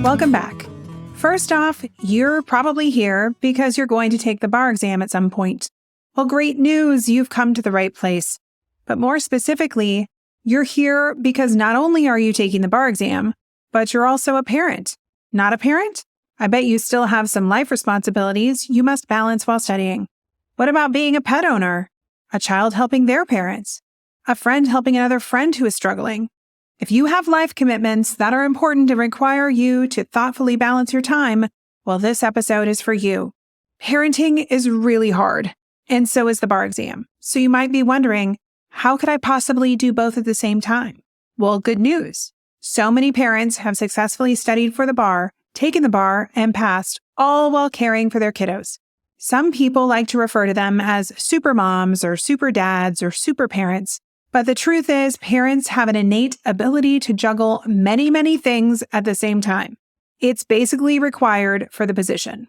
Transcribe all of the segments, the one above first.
Welcome back. First off, you're probably here because you're going to take the bar exam at some point. Well, great news, you've come to the right place. But more specifically, you're here because not only are you taking the bar exam, but you're also a parent. Not a parent? I bet you still have some life responsibilities you must balance while studying. What about being a pet owner? A child helping their parents? A friend helping another friend who is struggling? If you have life commitments that are important and require you to thoughtfully balance your time, well, this episode is for you. Parenting is really hard, and so is the bar exam. So you might be wondering, how could I possibly do both at the same time? Well, good news. So many parents have successfully studied for the bar, taken the bar, and passed, all while caring for their kiddos. Some people like to refer to them as super moms or super dads or super parents. But the truth is, parents have an innate ability to juggle many, many things at the same time. It's basically required for the position.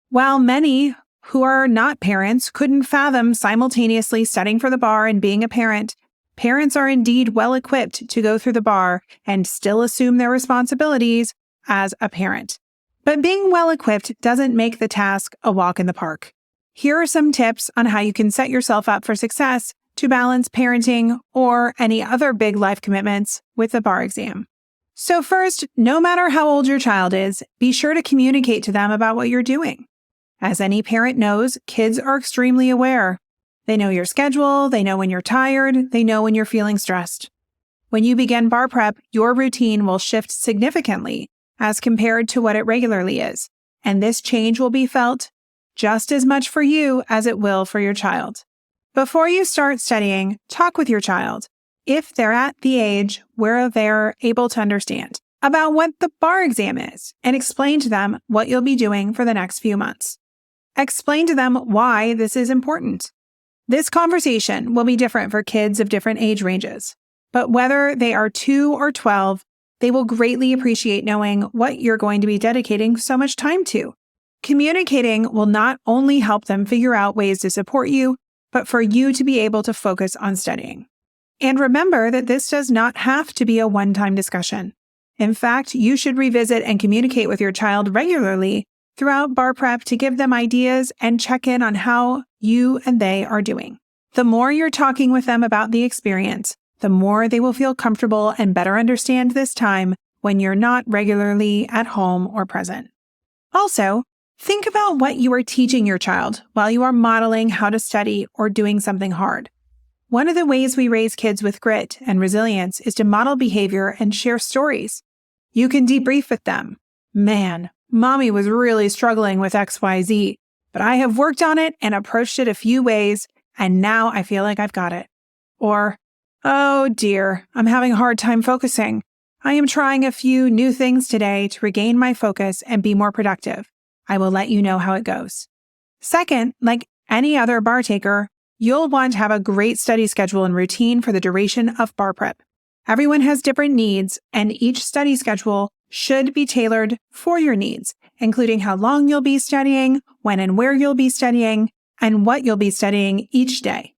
While many who are not parents couldn't fathom simultaneously studying for the bar and being a parent, parents are indeed well equipped to go through the bar and still assume their responsibilities as a parent. But being well equipped doesn't make the task a walk in the park. Here are some tips on how you can set yourself up for success to balance parenting or any other big life commitments with the bar exam. So first, no matter how old your child is, be sure to communicate to them about what you're doing. As any parent knows, kids are extremely aware. They know your schedule, they know when you're tired, they know when you're feeling stressed. When you begin bar prep, your routine will shift significantly as compared to what it regularly is, and this change will be felt just as much for you as it will for your child. Before you start studying, talk with your child, if they're at the age where they're able to understand, about what the bar exam is, and explain to them what you'll be doing for the next few months. Explain to them why this is important. This conversation will be different for kids of different age ranges, but whether they are 2 or 12, they will greatly appreciate knowing what you're going to be dedicating so much time to. Communicating will not only help them figure out ways to support you, but for you to be able to focus on studying. And remember that this does not have to be a one-time discussion. In fact, you should revisit and communicate with your child regularly throughout bar prep to give them ideas and check in on how you and they are doing. The more you're talking with them about the experience, the more they will feel comfortable and better understand this time when you're not regularly at home or present. Also, think about what you are teaching your child while you are modeling how to study or doing something hard. One of the ways we raise kids with grit and resilience is to model behavior and share stories. You can debrief with them. Man, mommy was really struggling with XYZ, but I have worked on it and approached it a few ways, and now I feel like I've got it. Or, oh dear, I'm having a hard time focusing. I am trying a few new things today to regain my focus and be more productive. I will let you know how it goes. Second, like any other bar taker, you'll want to have a great study schedule and routine for the duration of bar prep. Everyone has different needs, and each study schedule should be tailored for your needs, including how long you'll be studying, when and where you'll be studying, and what you'll be studying each day.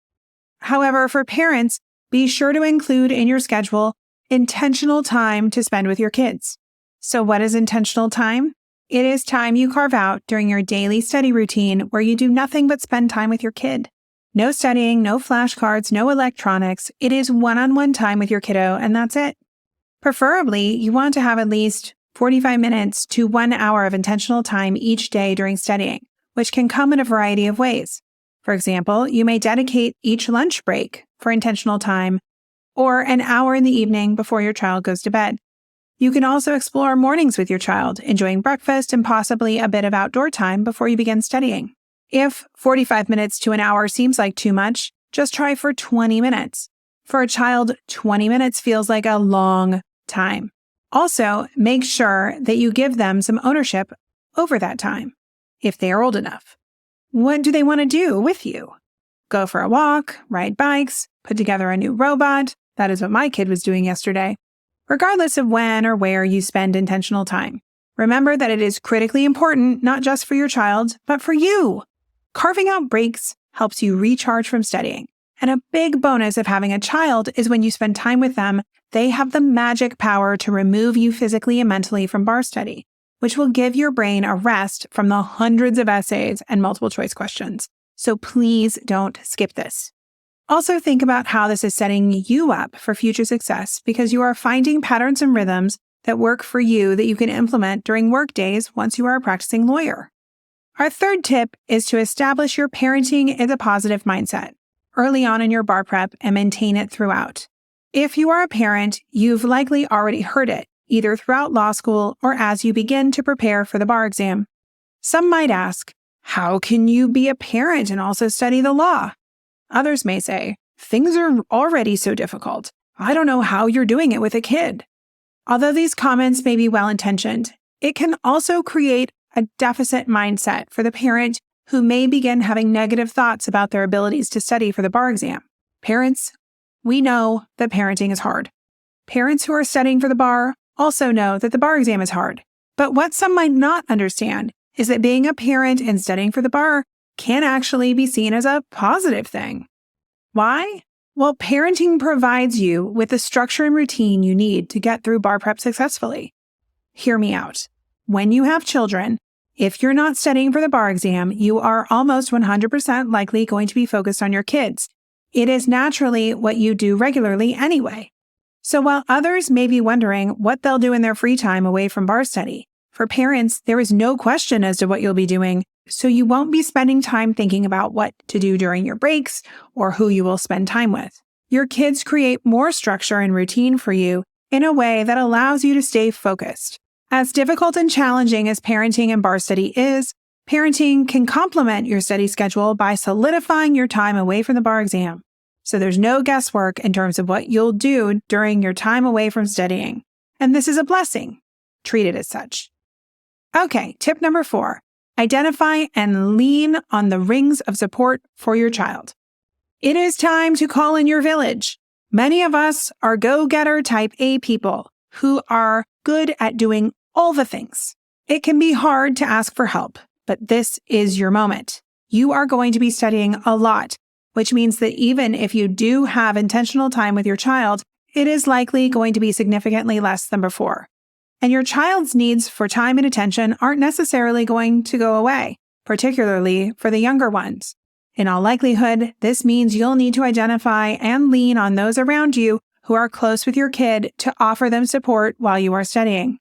However, for parents, be sure to include in your schedule intentional time to spend with your kids. So what is intentional time? It is time you carve out during your daily study routine where you do nothing but spend time with your kid. No studying, no flashcards, no electronics. It is one-on-one time with your kiddo, and that's it. Preferably, you want to have at least 45 minutes to 1 hour of intentional time each day during studying, which can come in a variety of ways. For example, you may dedicate each lunch break for intentional time or an hour in the evening before your child goes to bed. You can also explore mornings with your child, enjoying breakfast and possibly a bit of outdoor time before you begin studying. If 45 minutes to an hour seems like too much, just try for 20 minutes. For a child, 20 minutes feels like a long time. Also, make sure that you give them some ownership over that time, if they are old enough. What do they want to do with you? Go for a walk, ride bikes, put together a new robot. That is what my kid was doing yesterday. Regardless of when or where you spend intentional time, remember that it is critically important not just for your child, but for you. Carving out breaks helps you recharge from studying. And a big bonus of having a child is when you spend time with them, they have the magic power to remove you physically and mentally from bar study. which will give your brain a rest from the hundreds of essays and multiple choice questions. So please don't skip this. Also think about how this is setting you up for future success because you are finding patterns and rhythms that work for you that you can implement during work days once you are a practicing lawyer. Our third tip is to establish your parenting as a positive mindset early on in your bar prep and maintain it throughout. If you are a parent, you've likely already heard it, either throughout law school or as you begin to prepare for the bar exam. Some might ask, how can you be a parent and also study the law? Others may say, things are already so difficult. I don't know how you're doing it with a kid. Although these comments may be well-intentioned, it can also create a deficit mindset for the parent who may begin having negative thoughts about their abilities to study for the bar exam. Parents, we know that parenting is hard. Parents who are studying for the bar also know that the bar exam is hard. But what some might not understand is that being a parent and studying for the bar can actually be seen as a positive thing. Why? Well, parenting provides you with the structure and routine you need to get through bar prep successfully. Hear me out. When you have children, if you're not studying for the bar exam, you are almost 100% likely going to be focused on your kids. It is naturally what you do regularly anyway. So while others may be wondering what they'll do in their free time away from bar study, for parents, there is no question as to what you'll be doing, so you won't be spending time thinking about what to do during your breaks or who you will spend time with. Your kids create more structure and routine for you in a way that allows you to stay focused. As difficult and challenging as parenting and bar study is, parenting can complement your study schedule by solidifying your time away from the bar exam. So there's no guesswork in terms of what you'll do during your time away from studying. And this is a blessing. Treat it as such. Okay, tip number 4. Identify and lean on the rings of support for your child. It is time to call in your village. Many of us are go-getter type A people who are good at doing all the things. It can be hard to ask for help, but this is your moment. You are going to be studying a lot, which means that even if you do have intentional time with your child, it is likely going to be significantly less than before. And your child's needs for time and attention aren't necessarily going to go away, particularly for the younger ones. In all likelihood, this means you'll need to identify and lean on those around you who are close with your kid to offer them support while you are studying.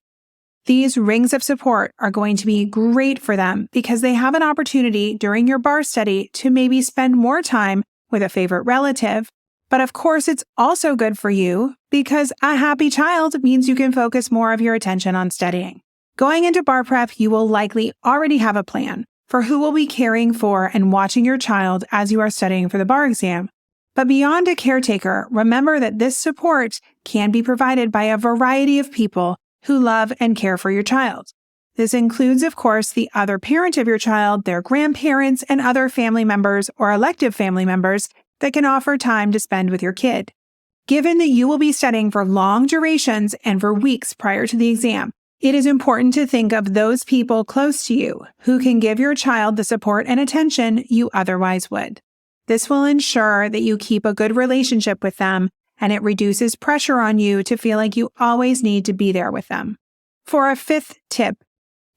These rings of support are going to be great for them because they have an opportunity during your bar study to maybe spend more time with a favorite relative. But of course, it's also good for you because a happy child means you can focus more of your attention on studying. Going into bar prep, you will likely already have a plan for who will be caring for and watching your child as you are studying for the bar exam. But beyond a caretaker, remember that this support can be provided by a variety of people who love and care for your child. This includes, of course, the other parent of your child, their grandparents, and other family members or elective family members that can offer time to spend with your kid. Given that you will be studying for long durations and for weeks prior to the exam, it is important to think of those people close to you who can give your child the support and attention you otherwise would. This will ensure that you keep a good relationship with them, and it reduces pressure on you to feel like you always need to be there with them. For a 5th tip,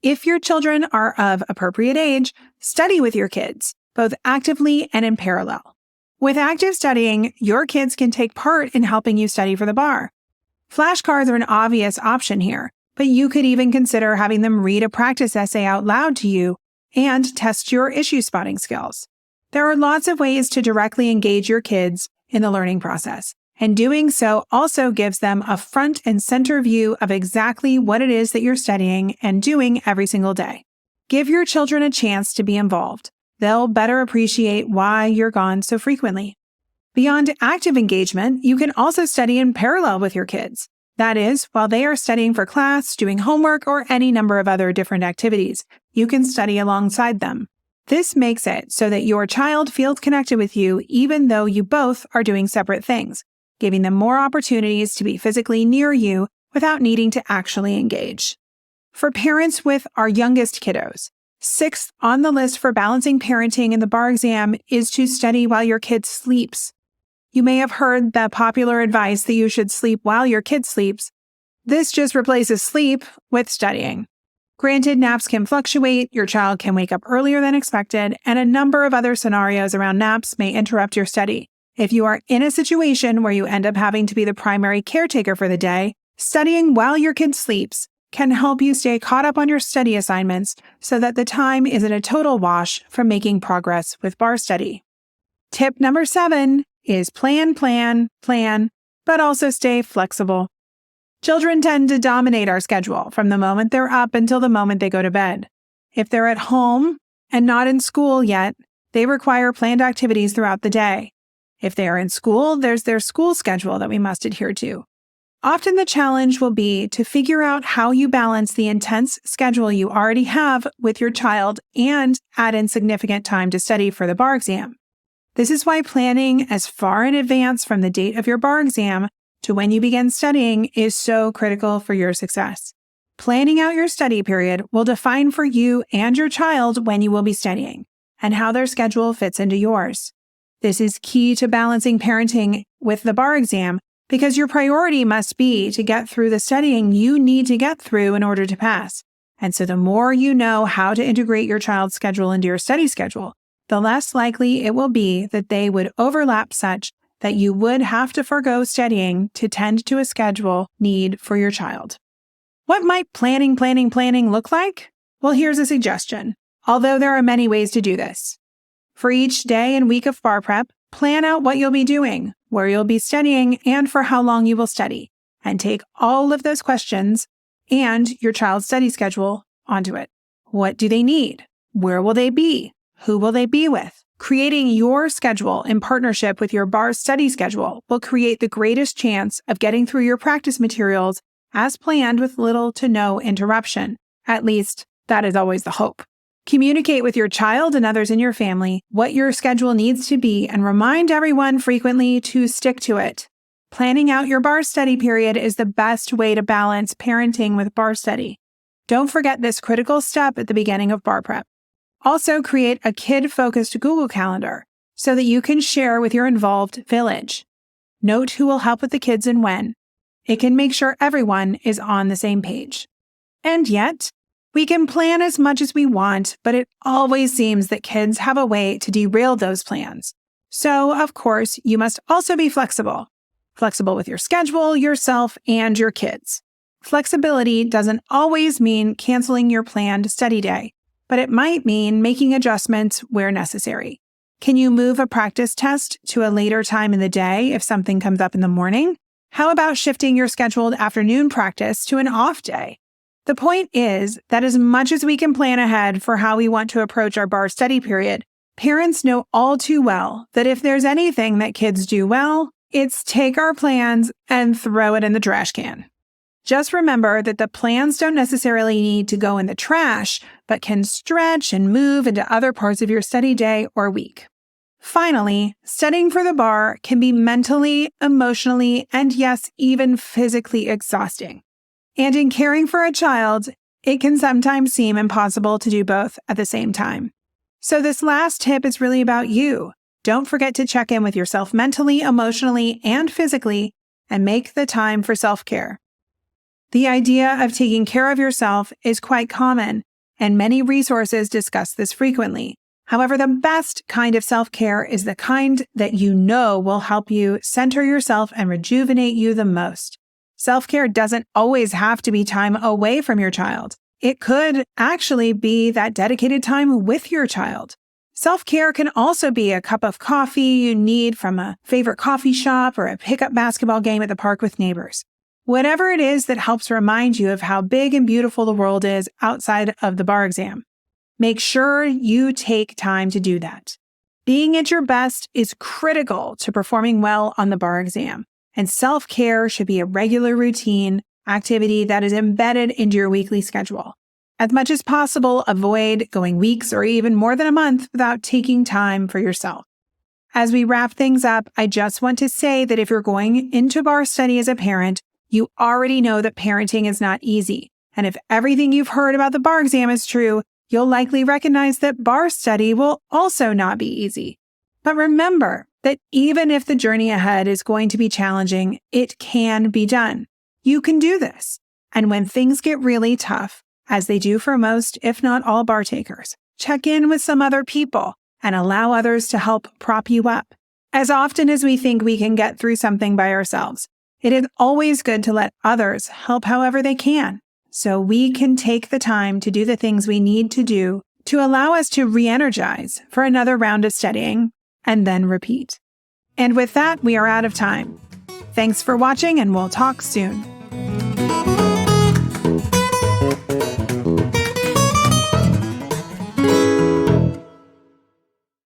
if your children are of appropriate age, study with your kids, both actively and in parallel. With active studying, your kids can take part in helping you study for the bar. Flashcards are an obvious option here, but you could even consider having them read a practice essay out loud to you and test your issue spotting skills. There are lots of ways to directly engage your kids in the learning process, and doing so also gives them a front and center view of exactly what it is that you're studying and doing every single day. Give your children a chance to be involved. They'll better appreciate why you're gone so frequently. Beyond active engagement, you can also study in parallel with your kids. That is, while they are studying for class, doing homework, or any number of other different activities, you can study alongside them. This makes it so that your child feels connected with you even though you both are doing separate things, giving them more opportunities to be physically near you without needing to actually engage. For parents with our youngest kiddos, 6th on the list for balancing parenting in the bar exam is to study while your kid sleeps. You may have heard the popular advice that you should sleep while your kid sleeps. This just replaces sleep with studying. Granted, naps can fluctuate, your child can wake up earlier than expected, and a number of other scenarios around naps may interrupt your study. If you are in a situation where you end up having to be the primary caretaker for the day, studying while your kid sleeps can help you stay caught up on your study assignments so that the time isn't a total wash from making progress with bar study. Tip number 7 is plan, but also stay flexible. Children tend to dominate our schedule from the moment they're up until the moment they go to bed. If they're at home and not in school yet, they require planned activities throughout the day. If they are in school, there's their school schedule that we must adhere to. Often the challenge will be to figure out how you balance the intense schedule you already have with your child and add in significant time to study for the bar exam. This is why planning as far in advance from the date of your bar exam to when you begin studying is so critical for your success. Planning out your study period will define for you and your child when you will be studying and how their schedule fits into yours. This is key to balancing parenting with the bar exam because your priority must be to get through the studying you need to get through in order to pass. And so the more you know how to integrate your child's schedule into your study schedule, the less likely it will be that they would overlap such that you would have to forego studying to tend to a schedule need for your child. What might planning look like? Well, here's a suggestion, although there are many ways to do this. For each day and week of bar prep, plan out what you'll be doing, where you'll be studying, and for how long you will study, and take all of those questions and your child's study schedule onto it. What do they need? Where will they be? Who will they be with? Creating your schedule in partnership with your bar study schedule will create the greatest chance of getting through your practice materials as planned with little to no interruption. At least, that is always the hope. Communicate with your child and others in your family what your schedule needs to be and remind everyone frequently to stick to it. Planning out your bar study period is the best way to balance parenting with bar study. Don't forget this critical step at the beginning of bar prep. Also, create a kid-focused Google Calendar so that you can share with your involved village. Note who will help with the kids and when. It can make sure everyone is on the same page. And yet, we can plan as much as we want, but it always seems that kids have a way to derail those plans. So, of course, you must also be flexible. Flexible with your schedule, yourself, and your kids. Flexibility doesn't always mean canceling your planned study day, but it might mean making adjustments where necessary. Can you move a practice test to a later time in the day if something comes up in the morning? How about shifting your scheduled afternoon practice to an off day? The point is that as much as we can plan ahead for how we want to approach our bar study period, parents know all too well that if there's anything that kids do well, it's take our plans and throw it in the trash can. Just remember that the plans don't necessarily need to go in the trash, but can stretch and move into other parts of your study day or week. Finally, studying for the bar can be mentally, emotionally, and yes, even physically exhausting. And in caring for a child, it can sometimes seem impossible to do both at the same time. So this last tip is really about you. Don't forget to check in with yourself mentally, emotionally, and physically, and make the time for self-care. The idea of taking care of yourself is quite common, and many resources discuss this frequently. However, the best kind of self-care is the kind that you know will help you center yourself and rejuvenate you the most. Self-care doesn't always have to be time away from your child. It could actually be that dedicated time with your child. Self-care can also be a cup of coffee you need from a favorite coffee shop or a pickup basketball game at the park with neighbors. Whatever it is that helps remind you of how big and beautiful the world is outside of the bar exam. Make sure you take time to do that. Being at your best is critical to performing well on the bar exam, and self-care should be a regular routine activity that is embedded into your weekly schedule. As much as possible, avoid going weeks or even more than a month without taking time for yourself. As we wrap things up, I just want to say that if you're going into bar study as a parent, you already know that parenting is not easy. And if everything you've heard about the bar exam is true, you'll likely recognize that bar study will also not be easy. But remember that even if the journey ahead is going to be challenging, it can be done. You can do this. And when things get really tough, as they do for most, if not all, bar takers. Check in with some other people and allow others to help prop you up. As often as we think we can get through something by ourselves, it is always good to let others help however they can, so we can take the time to do the things we need to do to allow us to re-energize for another round of studying and then repeat. And with that, we are out of time. Thanks for watching, and we'll talk soon.